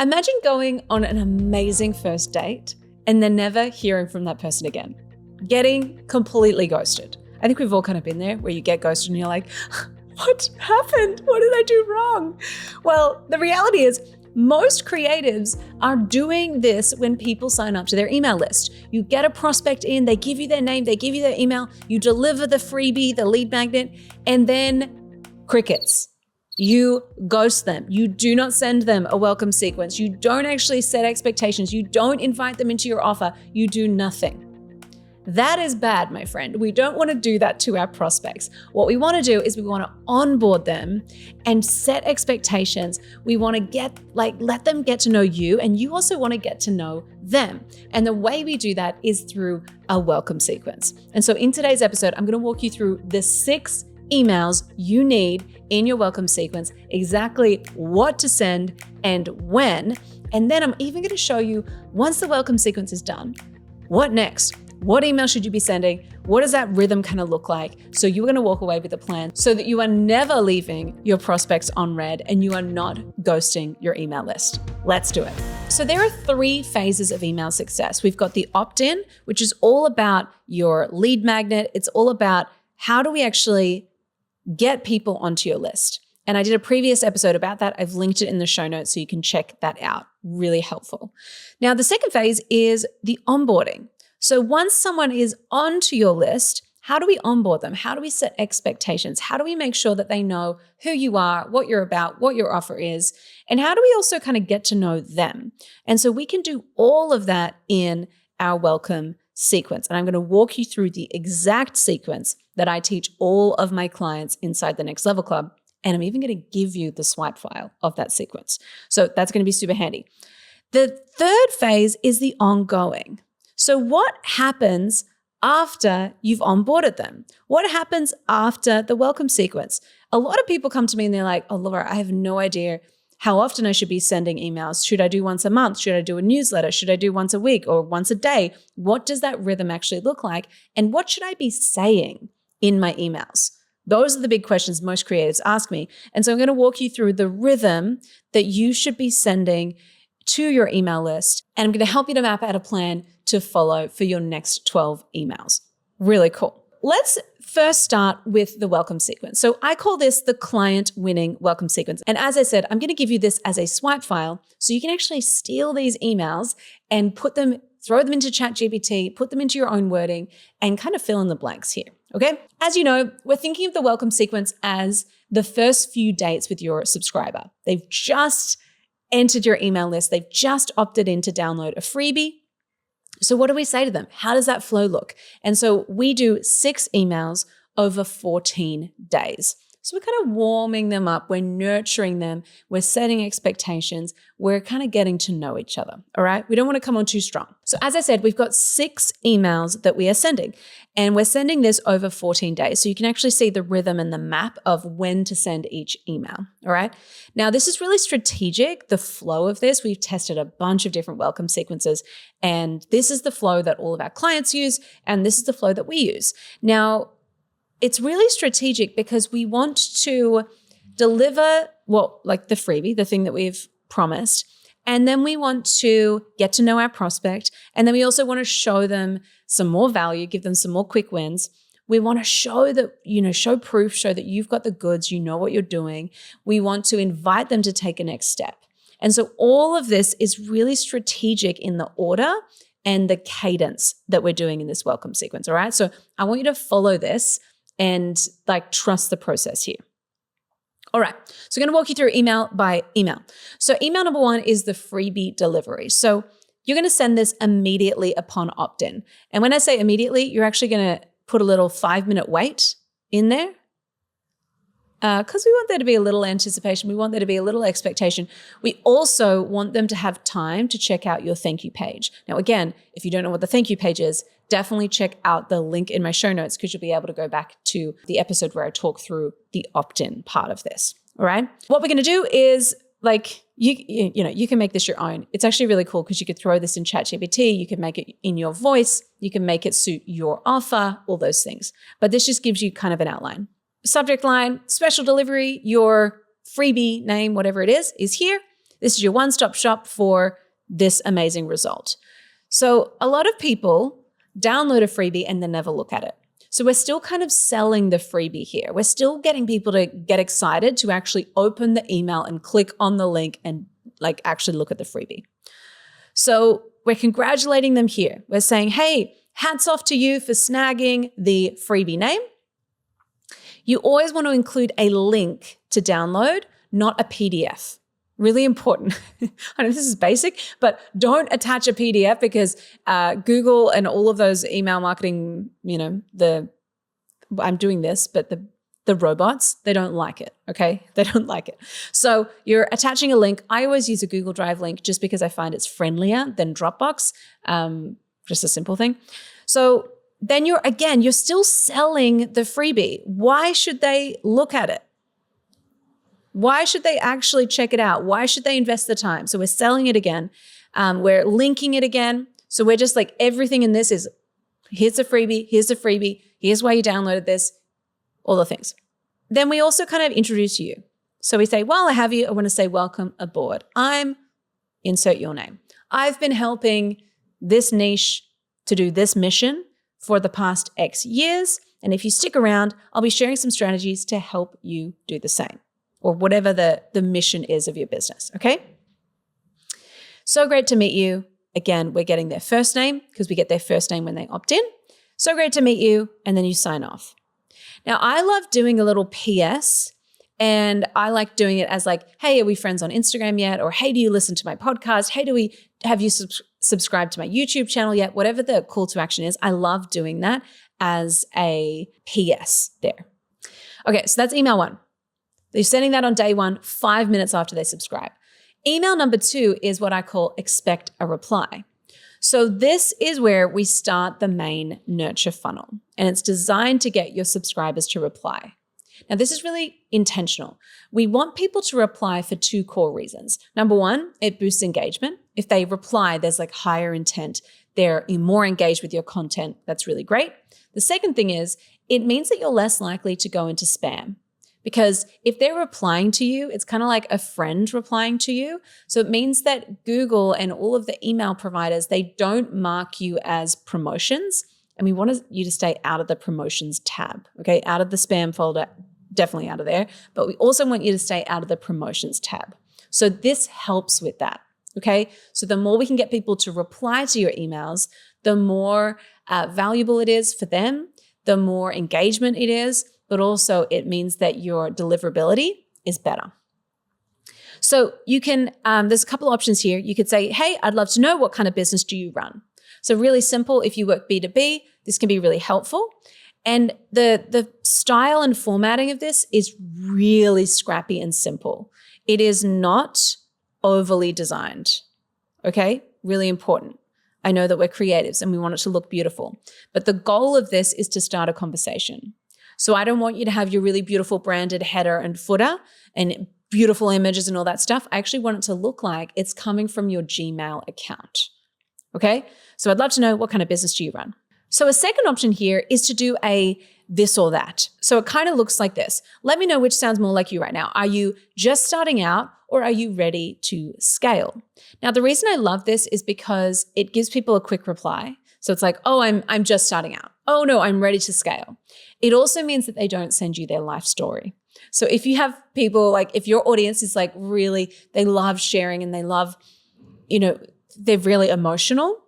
Imagine going on an amazing first date and then never hearing from that person again. Getting completely ghosted. I think we've all kind of been there where you get ghosted and you're like, what happened? What did I do wrong? Well, the reality is most creatives are doing this when people sign up to their email list. You get a prospect in, they give you their name, they give you their email, you deliver the freebie, the lead magnet, and then crickets. You ghost them. You do not send them a welcome sequence. You don't actually set expectations. You don't invite them into your offer. You do nothing. That is bad, my friend. We don't want to do that to our prospects. What we want to do is we want to onboard them and set expectations. We want to let them get to know you, and you also want to get to know them. And the way we do that is through a welcome sequence. And so in today's episode, I'm going to walk you through the 6 emails you need in your welcome sequence, exactly what to send and when. And then I'm even going to show you, once the welcome sequence is done, what next? What email should you be sending? What does that rhythm kind of look like? So you're going to walk away with a plan so that you are never leaving your prospects on red and you are not ghosting your email list. Let's do it. So there are 3 phases of email success. We've got the opt-in, which is all about your lead magnet. It's all about how do we actually get people onto your list. And I did a previous episode about that. I've linked it in the show notes so you can check that out. Really helpful. Now, the second phase is the onboarding. So once someone is onto your list, how do we onboard them? How do we set expectations? How do we make sure that they know who you are, what you're about, what your offer is? And how do we also kind of get to know them? And so we can do all of that in our welcome sequence. And I'm going to walk you through the exact sequence that I teach all of my clients inside the Next Level Club. And I'm even going to give you the swipe file of that sequence. So that's going to be super handy. The third phase is the ongoing. So what happens after you've onboarded them? What happens after the welcome sequence? A lot of people come to me and they're like, oh, Laura, I have no idea how often I should be sending emails. Should I do once a month? Should I do a newsletter? Should I do once a week or once a day? What does that rhythm actually look like? And what should I be saying in my emails? Those are the big questions most creatives ask me. And so I'm going to walk you through the rhythm that you should be sending to your email list. And I'm going to help you to map out a plan to follow for your next 12 emails. Really cool. Let's first start with the welcome sequence. So I call this the client winning welcome sequence. And as I said, I'm going to give you this as a swipe file so you can actually steal these emails and throw them into ChatGPT, put them into your own wording, and kind of fill in the blanks here. Okay? As you know, we're thinking of the welcome sequence as the first few dates with your subscriber. They've just entered your email list. They've just opted in to download a freebie. So what do we say to them? How does that flow look? And so we do 6 emails over 14 days. So we're kind of warming them up. We're nurturing them. We're setting expectations. We're kind of getting to know each other. All right. We don't want to come on too strong. So as I said, we've got 6 emails that we are sending, and we're sending this over 14 days. So you can actually see the rhythm and the map of when to send each email. All right. Now, this is really strategic. The flow of this, we've tested a bunch of different welcome sequences, and this is the flow that all of our clients use. And this is the flow that we use. Now, it's really strategic because we want to deliver like the freebie, the thing that we've promised. And then we want to get to know our prospect. And then we also want to show them some more value, give them some more quick wins. We want to show that, show proof, show that you've got the goods, you know what you're doing. We want to invite them to take a next step. And so all of this is really strategic in the order and the cadence that we're doing in this welcome sequence. All right. So I want you to follow this and trust the process here. All right, so I'm going to walk you through email by email. So email number 1 is the freebie delivery. So you're going to send this immediately upon opt-in. And when I say immediately, you're actually going to put a little 5-minute wait in there because we want there to be a little anticipation. We want there to be a little expectation. We also want them to have time to check out your thank you page. Now, again, if you don't know what the thank you page is, definitely check out the link in my show notes because you'll be able to go back to the episode where I talk through the opt-in part of this. All right. What we're going to do is you can make this your own. It's actually really cool because you could throw this in ChatGPT. You can make it in your voice. You can make it suit your offer, all those things. But this just gives you kind of an outline. Subject line, special delivery, your freebie name, whatever it is here. This is your one-stop shop for this amazing result. So a lot of people download a freebie and then never look at it. So we're still kind of selling the freebie here. We're still getting people to get excited to actually open the email and click on the link and like actually look at the freebie. So we're congratulating them here. We're saying, hey, hats off to you for snagging the freebie name. You always want to include a link to download, not a PDF. Really important. I know this is basic, but don't attach a PDF because Google and all of those email marketing, I'm doing this, but the robots, they don't like it, okay? They don't like it. So you're attaching a link. I always use a Google Drive link just because I find it's friendlier than Dropbox, just a simple thing. So then you're still selling the freebie. Why should they look at it? Why should they actually check it out? Why should they invest the time? So we're selling it again. We're linking it again. So we're just like, everything in this is, here's a freebie, here's why you downloaded this, all the things. Then we also kind of introduce you. So we say, while I have you, I want to say welcome aboard. I'm, insert your name. I've been helping this niche to do this mission for the past X years. And if you stick around, I'll be sharing some strategies to help you do the same, or whatever the mission is of your business, okay? So great to meet you. Again, we're getting their first name because we get their first name when they opt in. So great to meet you, and then you sign off. Now, I love doing a little PS, and I like doing it as like, hey, are we friends on Instagram yet? Or hey, do you listen to my podcast? Hey, have you subscribed to my YouTube channel yet? Whatever the call to action is, I love doing that as a PS there. Okay, so that's email one. You're sending that on day one, 5 minutes after they subscribe. Email number 2 is what I call expect a reply. So this is where we start the main nurture funnel, and it's designed to get your subscribers to reply. Now, this is really intentional. We want people to reply for 2 core reasons. Number 1, it boosts engagement. If they reply, there's like higher intent. They're more engaged with your content. That's really great. The second thing is it means that you're less likely to go into spam. Because if they're replying to you, it's kind of like a friend replying to you. So it means that Google and all of the email providers, they don't mark you as promotions. And we want you to stay out of the promotions tab, okay? Out of the spam folder, definitely out of there. But we also want you to stay out of the promotions tab. So this helps with that, okay? So the more we can get people to reply to your emails, the more valuable it is for them, the more engagement it is, but also it means that your deliverability is better. So you can, there's a couple of options here. You could say, hey, I'd love to know what kind of business do you run? So really simple, if you work B2B, this can be really helpful. And the style and formatting of this is really scrappy and simple. It is not overly designed, okay? Really important. I know that we're creatives and we want it to look beautiful, but the goal of this is to start a conversation. So I don't want you to have your really beautiful branded header and footer and beautiful images and all that stuff. I actually want it to look like it's coming from your Gmail account, okay? So I'd love to know what kind of business do you run? So a second option here is to do a this or that. So it kind of looks like this. Let me know which sounds more like you right now. Are you just starting out or are you ready to scale? Now, the reason I love this is because it gives people a quick reply. So it's like, oh, I'm just starting out. Oh no, I'm ready to scale. It also means that they don't send you their life story. So if you have people like, if your audience is like really, they love sharing and they love, they're really emotional.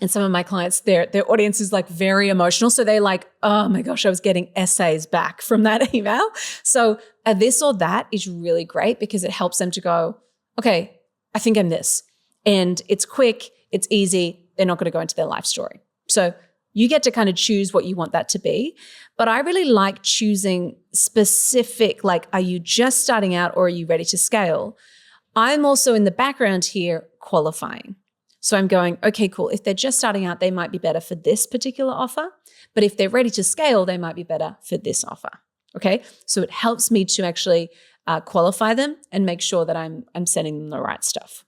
And some of my clients, their audience is like very emotional. So they're like, oh my gosh, I was getting essays back from that email. So a this or that is really great because it helps them to go, okay, I think I'm this. And it's quick, it's easy. They're not going to go into their life story. So you get to kind of choose what you want that to be. But I really like choosing specific, like, are you just starting out or are you ready to scale? I'm also in the background here qualifying. So I'm going, okay, cool. If they're just starting out, they might be better for this particular offer. But if they're ready to scale, they might be better for this offer. Okay. So it helps me to actually qualify them and make sure that I'm sending them the right stuff.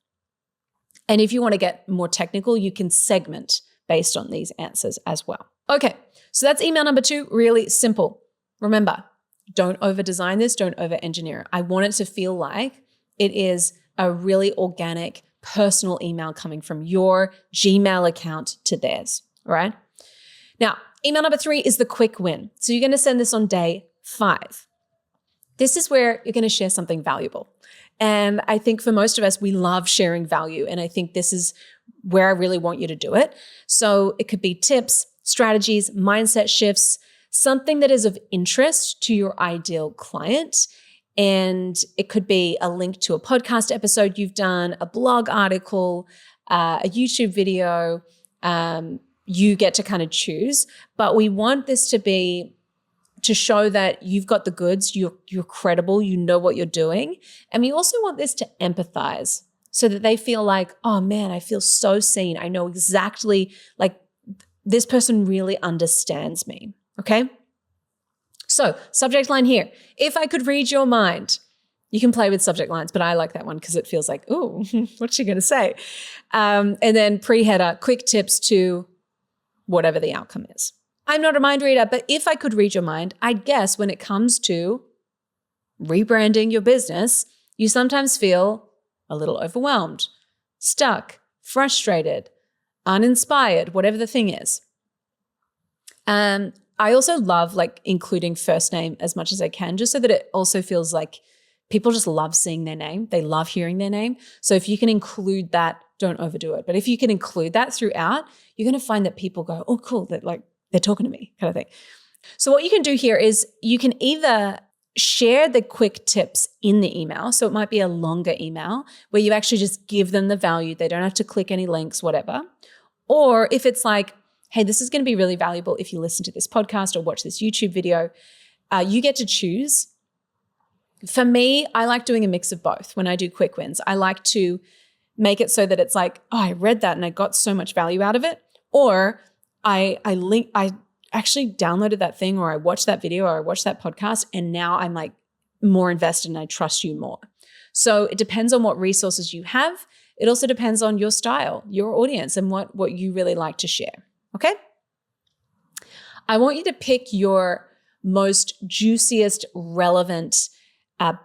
And if you want to get more technical, you can segment based on these answers as well. Okay. So that's email number 2. Really simple. Remember, don't over design this. Don't over engineer it. I want it to feel like it is a really organic, personal email coming from your Gmail account to theirs, all right? Now, email number 3 is the quick win. So you're going to send this on day 5. This is where you're going to share something valuable. And I think for most of us, we love sharing value. And I think this is where I really want you to do it. So it could be tips, strategies, mindset shifts, something that is of interest to your ideal client. And it could be a link to a podcast episode you've done, a blog article, a YouTube video. You get to kind of choose. But we want this to show that you've got the goods, you're credible, you know what you're doing. And we also want this to empathize so that they feel like, oh man, I feel so seen. I know exactly, like this person really understands me, okay? So subject line here, if I could read your mind. You can play with subject lines, but I like that one because it feels like, ooh, what's she gonna say? And then pre-header, quick tips to whatever the outcome is. I'm not a mind reader, but if I could read your mind, I'd guess when it comes to rebranding your business, you sometimes feel a little overwhelmed, stuck, frustrated, uninspired, whatever the thing is. I also love like including first name as much as I can, just so that it also feels like people just love seeing their name. They love hearing their name. So if you can include that, don't overdo it. But if you can include that throughout, you're going to find that people go, oh, cool, that like, they're talking to me kind of thing. So what you can do here is you can either share the quick tips in the email. So it might be a longer email where you actually just give them the value. They don't have to click any links, whatever. Or if it's like, hey, this is going to be really valuable if you listen to this podcast or watch this YouTube video, you get to choose. For me, I like doing a mix of both when I do quick wins. I like to make it so that it's like, oh, I read that and I got so much value out of it. Or I actually downloaded that thing, or I watched that video, or I watched that podcast, and now I'm like more invested and I trust you more. So it depends on what resources you have. It also depends on your style, your audience, and what you really like to share. Okay? I want you to pick your most juiciest, relevant,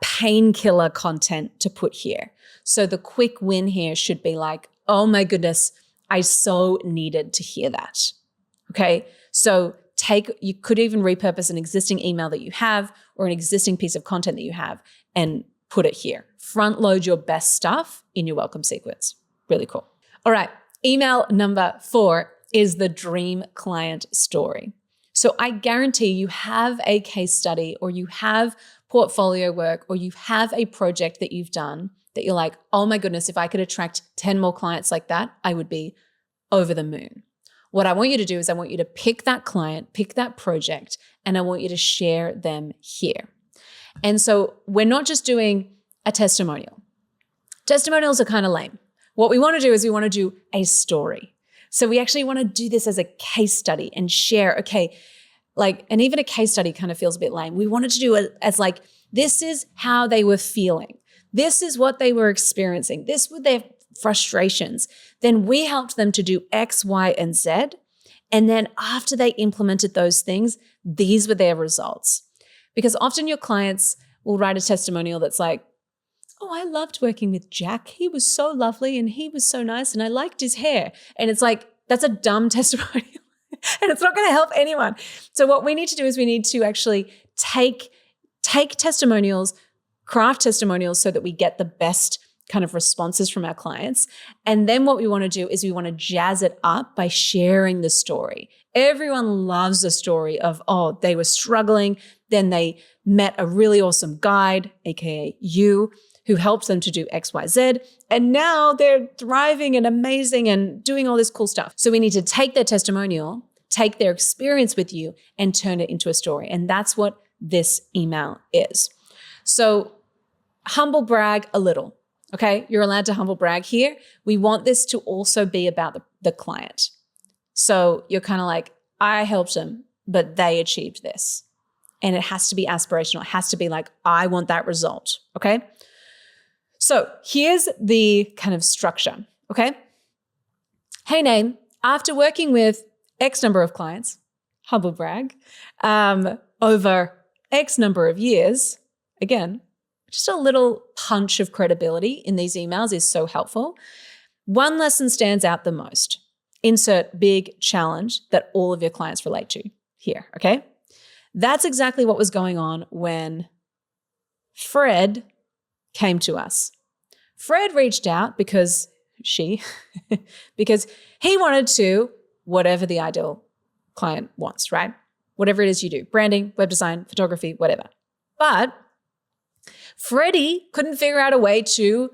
painkiller content to put here. So the quick win here should be like, oh my goodness, I so needed to hear that. Okay, so you could even repurpose an existing email that you have or an existing piece of content that you have and put it here. Front load your best stuff in your welcome sequence. Really cool. All right, email number 4 is the dream client story. So I guarantee you have a case study, or you have portfolio work, or you have a project that you've done that you're like, oh my goodness, if I could attract 10 more clients like that, I would be over the moon. What I want you to do is I want you to pick that client, pick that project, and I want you to share them here. And so we're not just doing a testimonial. Testimonials are kind of lame. What we want to do is we want to do a story. So we actually want to do this as a case study and share, okay, like, and even a case study kind of feels a bit lame. We wanted to do it as like, this is how they were feeling. This is what they were experiencing. This were their frustrations. Then we helped them to do X, Y, and Z. And then after they implemented those things, these were their results. Because often your clients will write a testimonial that's like, oh, I loved working with Jack. He was so lovely and he was so nice and I liked his hair. And it's like, that's a dumb testimonial and it's not going to help anyone. So what we need to do is we need to actually take testimonials, craft testimonials so that we get the best kind of responses from our clients. And then what we want to do is we want to jazz it up by sharing the story. Everyone loves a story of, oh, they were struggling, then they met a really awesome guide, aka you, who helps them to do X, Y, Z, and now they're thriving and amazing and doing all this cool stuff. So we need to take their testimonial, take their experience with you, and turn it into a story. And that's what this email is. So humble brag a little, okay? You're allowed to humble brag here. We want this to also be about the client. So you're kind of like, I helped them, but they achieved this. And it has to be aspirational. It has to be like, I want that result, okay? So here's the kind of structure, okay? Hey, Name, after working with X number of clients, humble brag, over X number of years, again, just a little punch of credibility in these emails is so helpful. One lesson stands out the most. Insert big challenge that all of your clients relate to here, okay? That's exactly what was going on when Fred came to us. Fred reached out because because he wanted to, whatever the ideal client wants, right? Whatever it is you do, branding, web design, photography, whatever. But Freddie couldn't figure out a way to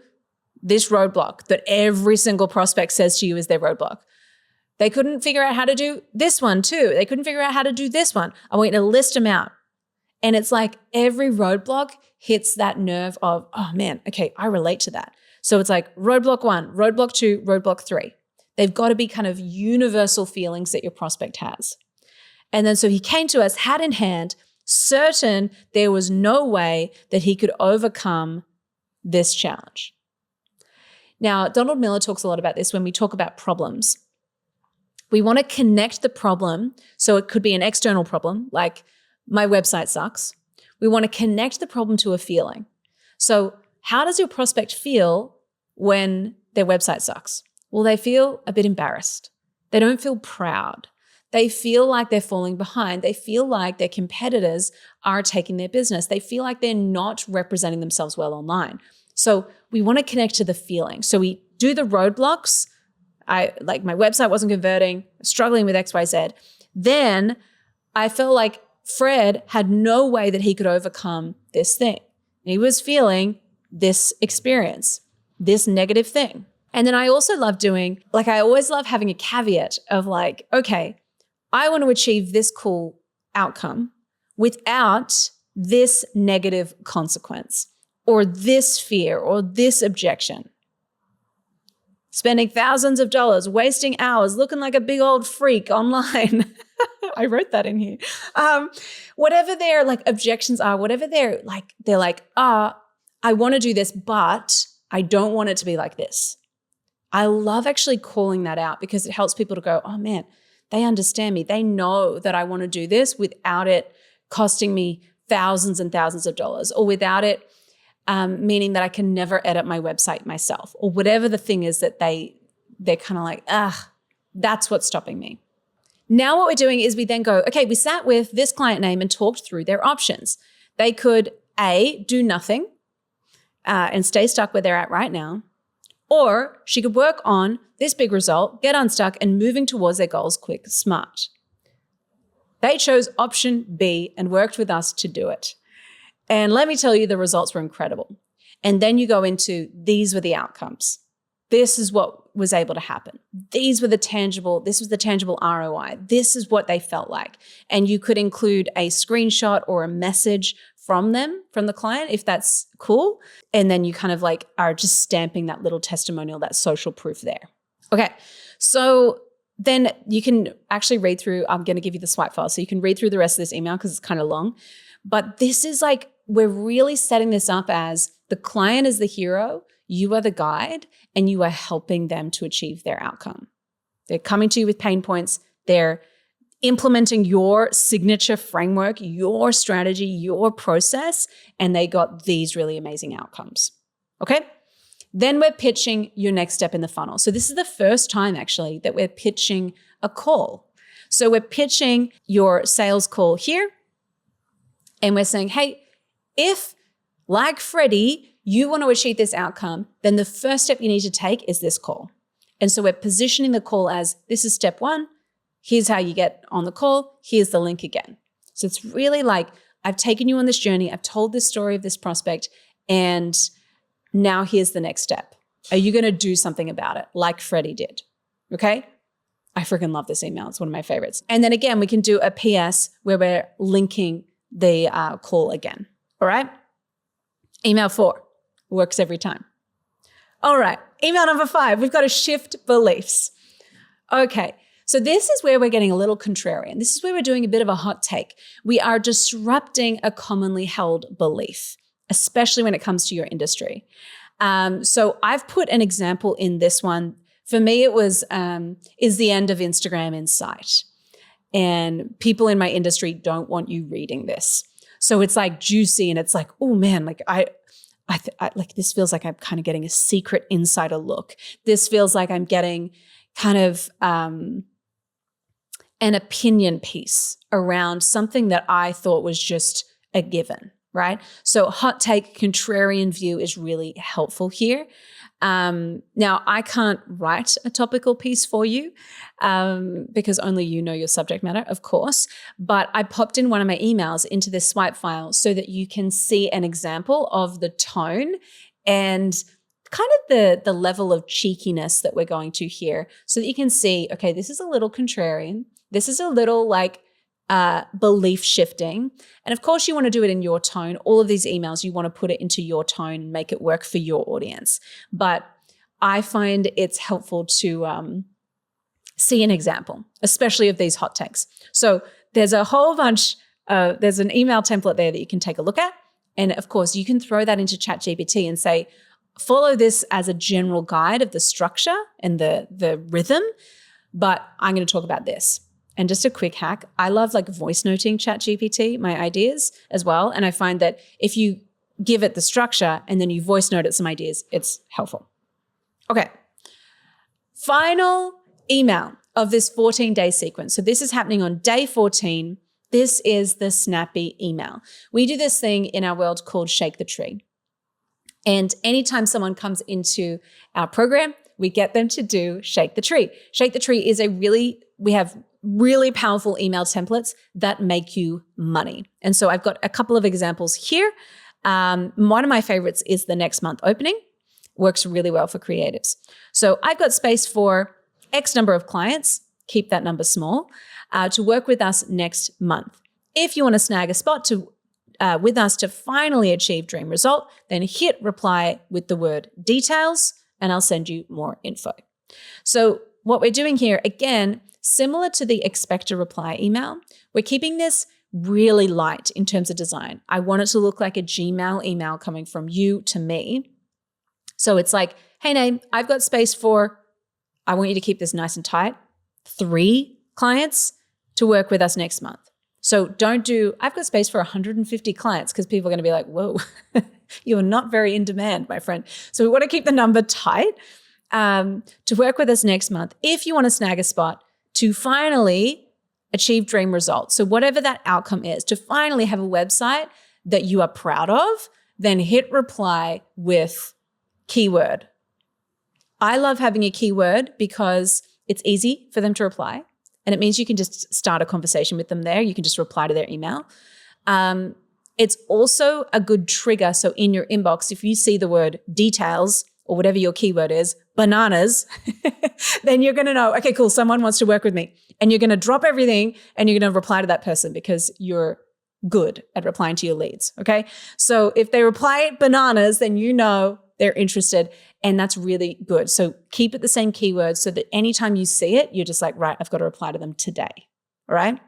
this roadblock that every single prospect says to you is their roadblock. They couldn't figure out how to do this one too. They couldn't figure out how to do this one. I want you to list them out. And it's like every roadblock hits that nerve of, oh man, okay, I relate to that. So it's like roadblock 1, roadblock 2, roadblock 3. They've got to be kind of universal feelings that your prospect has. And then so he came to us hat in hand, certain there was no way that he could overcome this challenge. Now, Donald Miller talks a lot about this when we talk about problems. We want to connect the problem. So it could be an external problem, like my website sucks. We want to connect the problem to a feeling. So how does your prospect feel when their website sucks? Well, they feel a bit embarrassed. They don't feel proud. They feel like they're falling behind. They feel like their competitors are taking their business. They feel like they're not representing themselves well online. So we want to connect to the feeling. So we do the roadblocks. Like my website wasn't converting, struggling with XYZ. Then I felt like Fred had no way that he could overcome this thing. He was feeling this experience, this negative thing. And then I also love doing, like I always love having a caveat of like, okay, I want to achieve this cool outcome without this negative consequence or this fear or this objection. Spending thousands of dollars, wasting hours, looking like a big old freak online. I wrote that in here. Whatever their like objections are, whatever they're like, I want to do this, but I don't want it to be like this. I love actually calling that out because it helps people to go, oh man, they understand me. They know that I want to do this without it costing me thousands and thousands of dollars, or without it meaning that I can never edit my website myself, or whatever the thing is that they're kind of like, that's what's stopping me. Now what we're doing is we then go, okay, we sat with this client name and talked through their options. They could A, do nothing and stay stuck where they're at right now, or she could work on this big result, get unstuck, and moving towards their goals quick, smart. They chose option B and worked with us to do it. And let me tell you, the results were incredible. And then you go into, these were the outcomes. This is what was able to happen. This was the tangible ROI. This is what they felt like. And you could include a screenshot or a message from them, from the client, if that's cool. And then you kind of like are just stamping that little testimonial, that social proof there. Okay, so then you can actually read through, I'm going to give you the swipe file so you can read through the rest of this email because it's kind of long. But this is like, we're really setting this up as the client is the hero, you are the guide, and you are helping them to achieve their outcome. They're coming to you with pain points. They're implementing your signature framework, your strategy, your process, and they got these really amazing outcomes. Okay? Then we're pitching your next step in the funnel. So this is the first time actually that we're pitching a call. So we're pitching your sales call here, and we're saying, hey, if like Freddie, you want to achieve this outcome, then the first step you need to take is this call. And so we're positioning the call as, this is step 1. Here's how you get on the call. Here's the link again. So it's really like, I've taken you on this journey. I've told this story of this prospect, and now here's the next step. Are you going to do something about it like Freddie did? Okay? I freaking love this email. It's one of my favorites. And then again, we can do a PS where we're linking the call again. All right? Email 4 works every time. All right. Email number 5, we've got to shift beliefs. Okay. So this is where we're getting a little contrarian. This is where we're doing a bit of a hot take. We are disrupting a commonly held belief, especially when it comes to your industry. So I've put an example in this one. For me, it was, is the end of Instagram in sight? And people in my industry don't want you reading this. So it's like juicy and it's like, oh man, like like this feels like I'm kind of getting a secret insider look. This feels like I'm getting kind of an opinion piece around something that I thought was just a given, right? So hot take, contrarian view is really helpful here. Now, I can't write a topical piece for you because only you know your subject matter, of course, but I popped in one of my emails into this swipe file so that you can see an example of the tone and kind of the level of cheekiness that we're going to here so that you can see, okay, this is a little contrarian. This is a little like belief shifting. And of course, you want to do it in your tone. All of these emails, you want to put it into your tone and make it work for your audience. But I find it's helpful to see an example, especially of these hot takes. So there's a whole bunch, there's an email template there that you can take a look at. And of course, you can throw that into ChatGPT and say, follow this as a general guide of the structure and the rhythm, but I'm going to talk about this. And just a quick hack, I love like voice noting ChatGPT, my ideas as well. And I find that if you give it the structure and then you voice note it some ideas, it's helpful. Okay, final email of this 14-day sequence. So this is happening on day 14. This is the snappy email. We do this thing in our world called Shake the Tree. And anytime someone comes into our program, we get them to do Shake the Tree. Shake the Tree is we have really powerful email templates that make you money. And so I've got a couple of examples here. One of my favorites is the next month opening. Works really well for creatives. So I've got space for X number of clients, keep that number small, to work with us next month. If you want to snag a spot with us to finally achieve dream result, then hit reply with the word details and I'll send you more info. So what we're doing here, again, similar to the expect a reply email, we're keeping this really light in terms of design. I want it to look like a Gmail email coming from you to me. So it's like, hey, Nate, I've got space for, I want you to keep this nice and tight, 3 clients to work with us next month. So don't do, I've got space for 150 clients because people are going to be like, whoa, you're not very in demand, my friend. So we want to keep the number tight to work with us next month. If you want to snag a spot to finally achieve dream results, so whatever that outcome is, to finally have a website that you are proud of, then hit reply with keyword. I love having a keyword because it's easy for them to reply. And it means you can just start a conversation with them there. You can just reply to their email. It's also a good trigger. So in your inbox, if you see the word details or whatever your keyword is, bananas, then you're going to know, okay, cool, someone wants to work with me. And you're going to drop everything and you're going to reply to that person because you're good at replying to your leads, okay? So if they reply bananas, then you know they're interested. And that's really good. So keep it the same keyword so that anytime you see it, you're just like, right, I've got to reply to them today. All right.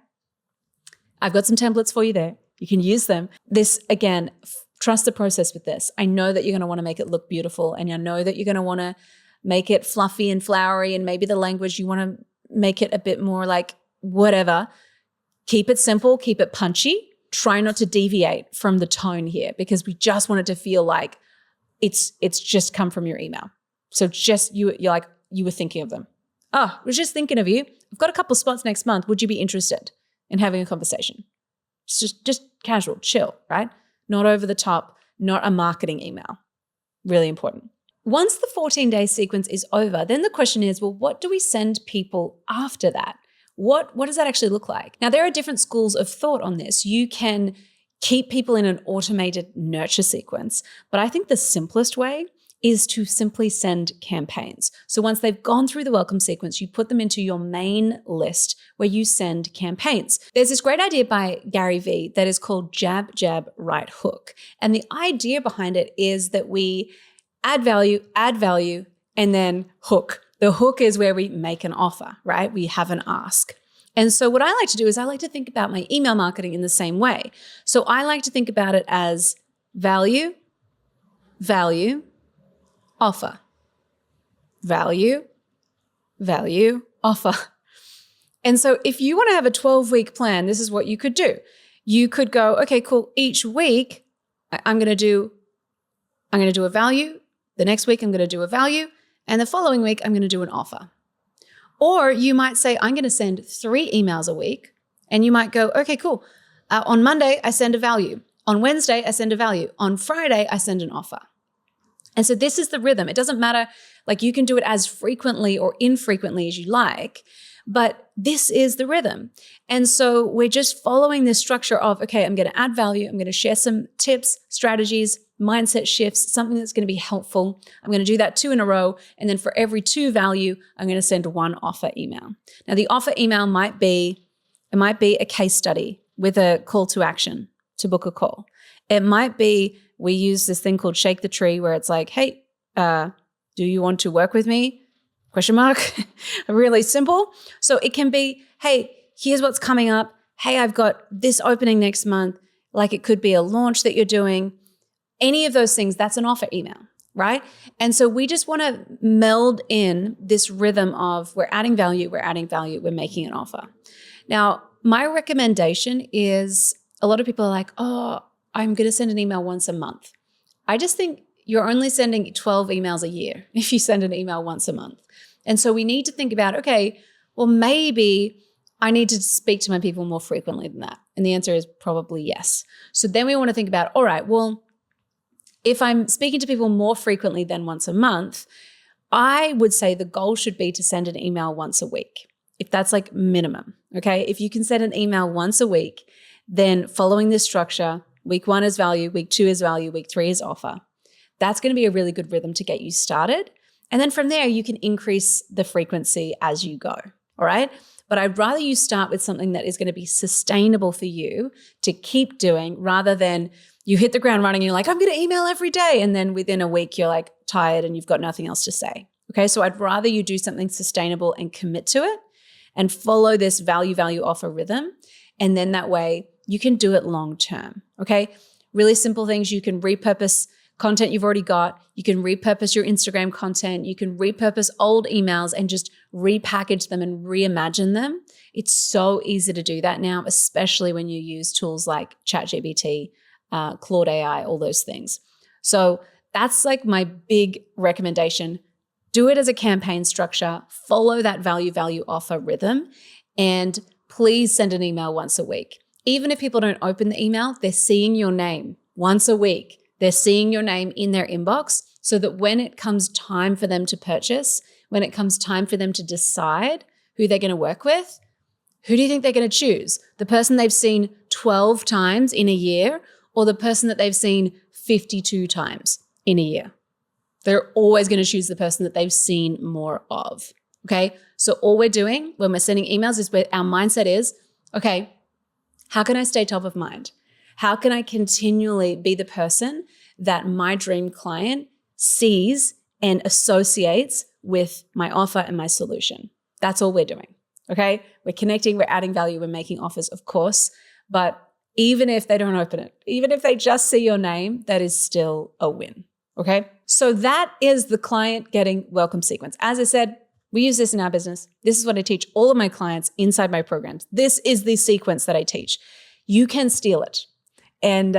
I've got some templates for you there. You can use them. This, again, trust the process with this. I know that you're going to want to make it look beautiful. And I know that you're going to want to make it fluffy and flowery. And maybe the language, you want to make it a bit more like whatever. Keep it simple. Keep it punchy. Try not to deviate from the tone here because we just want it to feel like it's just come from your email. So just you're like, you were thinking of them. Oh, I was just thinking of you. I've got a couple spots next month. Would you be interested in having a conversation? Just casual, chill, right? Not over the top, not a marketing email. Really important. Once the 14-day sequence is over, then the question is, well, what do we send people after that? What does that actually look like? Now, there are different schools of thought on this. You can keep people in an automated nurture sequence. But I think the simplest way is to simply send campaigns. So once they've gone through the welcome sequence, you put them into your main list where you send campaigns. There's this great idea by Gary Vee that is called jab, jab, right hook. And the idea behind it is that we add value, and then hook. The hook is where we make an offer, right? We have an ask. And so what I like to do is I like to think about my email marketing in the same way. So I like to think about it as value, offer. Value, offer. And so if you want to have a 12-week plan, this is what you could do. You could go, okay, cool. Each week, I'm going to I'm going to do a value. The next week, I'm going to do a value. And the following week, I'm going to do an offer. Or you might say, I'm going to send 3 emails a week. And you might go, okay, cool. On Monday, I send a value. On Wednesday, I send a value. On Friday, I send an offer. And so this is the rhythm. It doesn't matter, like you can do it as frequently or infrequently as you like, but this is the rhythm. And so we're just following this structure of, okay, I'm going to add value. I'm going to share some tips, strategies, mindset shifts, something that's going to be helpful. I'm going to do that 2 in a row. And then for every 2 value, I'm going to send 1 offer email. Now the offer email might be a case study with a call to action to book a call. It might be, we use this thing called Shake the Tree where it's like, hey, do you want to work with me? ? Really simple. So it can be, hey, here's what's coming up. Hey, I've got this opening next month. Like it could be a launch that you're doing. Any of those things, that's an offer email, right? And so we just want to meld in this rhythm of we're adding value, we're making an offer. Now, my recommendation is a lot of people are like, oh, I'm going to send an email once a month. I just think you're only sending 12 emails a year if you send an email once a month. And so we need to think about, okay, well, maybe I need to speak to my people more frequently than that. And the answer is probably yes. So then we want to think about, all right, well, if I'm speaking to people more frequently than once a month, I would say the goal should be to send an email once a week. If that's like minimum, okay? If you can send an email once a week, then following this structure, week 1 is value, week 2 is value, week 3 is offer. That's going to be a really good rhythm to get you started. And then from there, you can increase the frequency as you go, all right? But I'd rather you start with something that is going to be sustainable for you to keep doing rather than you hit the ground running and you're like, I'm going to email every day. And then within a week, you're like tired and you've got nothing else to say, okay? So I'd rather you do something sustainable and commit to it and follow this value offer rhythm. And then that way you can do it long term, okay? Really simple things. You can repurpose content you've already got. You can repurpose your Instagram content. You can repurpose old emails and just repackage them and reimagine them. It's so easy to do that now, especially when you use tools like ChatGPT, Claude AI, all those things. So that's like my big recommendation. Do it as a campaign structure, follow that value offer rhythm, and please send an email once a week. Even if people don't open the email, they're seeing your name once a week. They're seeing your name in their inbox so that when it comes time for them to purchase, when it comes time for them to decide who they're going to work with, who do you think they're going to choose? The person they've seen 12 times in a year or the person that they've seen 52 times in a year? They're always going to choose the person that they've seen more of, okay? So all we're doing when we're sending emails is where our mindset is, okay, how can I stay top of mind? How can I continually be the person that my dream client sees and associates with my offer and my solution? That's all we're doing, okay? We're connecting, we're adding value, we're making offers, of course, but even if they don't open it, even if they just see your name, that is still a win, okay? So that is the client getting welcome sequence. As I said, we use this in our business. This is what I teach all of my clients inside my programs. This is the sequence that I teach. You can steal it. And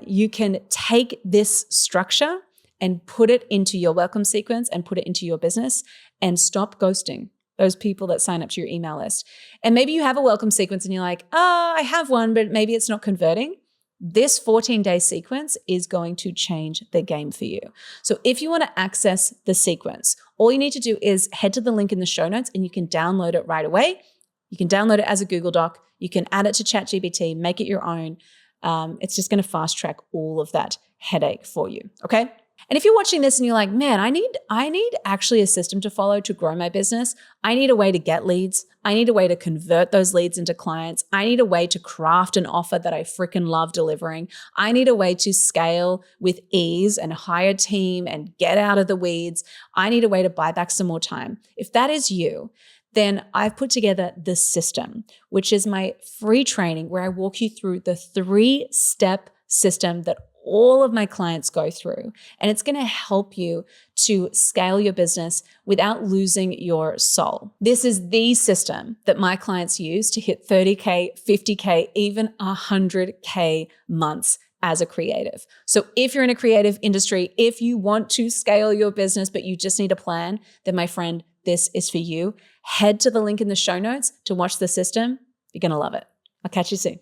you can take this structure and put it into your welcome sequence and put it into your business and stop ghosting those people that sign up to your email list. And maybe you have a welcome sequence and you're like, I have one, but maybe it's not converting. This 14-day sequence is going to change the game for you. So if you want to access the sequence, all you need to do is head to the link in the show notes and you can download it right away. You can download it as a Google Doc. You can add it to ChatGPT, make it your own. It's just going to fast track all of that headache for you, okay? And if you're watching this and you're like, man, I need actually a system to follow to grow my business. I need a way to get leads. I need a way to convert those leads into clients. I need a way to craft an offer that I freaking love delivering. I need a way to scale with ease and hire a team and get out of the weeds. I need a way to buy back some more time. If that is you, then I've put together the system, which is my free training where I walk you through the 3-step system that all of my clients go through. And it's going to help you to scale your business without losing your soul. This is the system that my clients use to hit 30K, 50K, even 100K months as a creative. So if you're in a creative industry, if you want to scale your business, but you just need a plan, then my friend, this is for you. Head to the link in the show notes to watch the system. You're going to love it. I'll catch you soon.